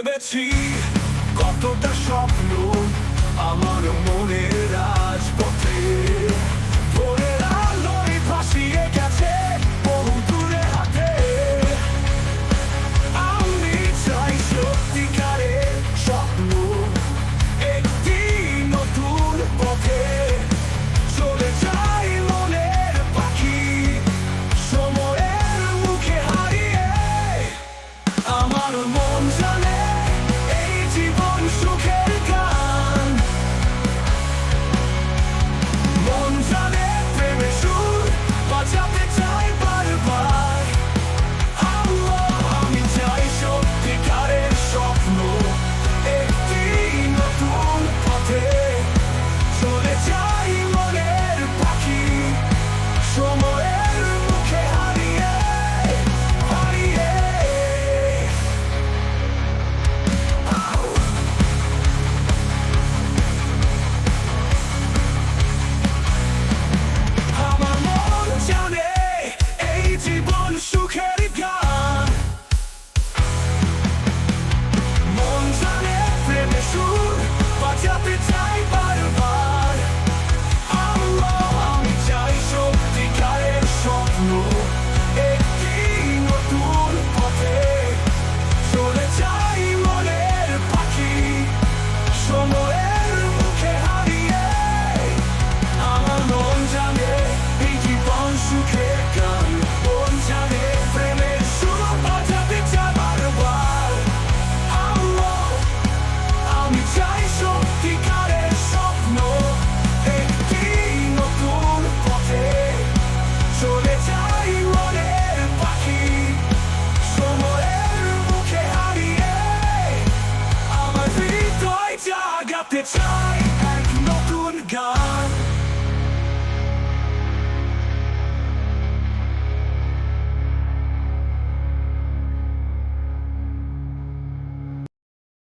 ভেবেছি কতটা স্বপ্ন আমার মনের রাজপথে ভোরের আলোয় ভাসিয়ে গেছে বহু দূরে হাতে। আমি চাই সত্যিকারের স্বপ্ন, একটি নতুন পথে চলে যাই মনের পাখি সময়ের মুখে হারিয়ে। আমার মন জানে এই জীবন সুখের গান, মন জানে প্রেমের সুর বাজাতে চাই বারবার। আমি চাই সত্যিকারের স্বপ্ন, একটি নতুন পথে চলে যাই মনের পাখি সময়ের মুখে হারিয়ে হারিয়ে। আমার মন জানে এই জীবন সুখের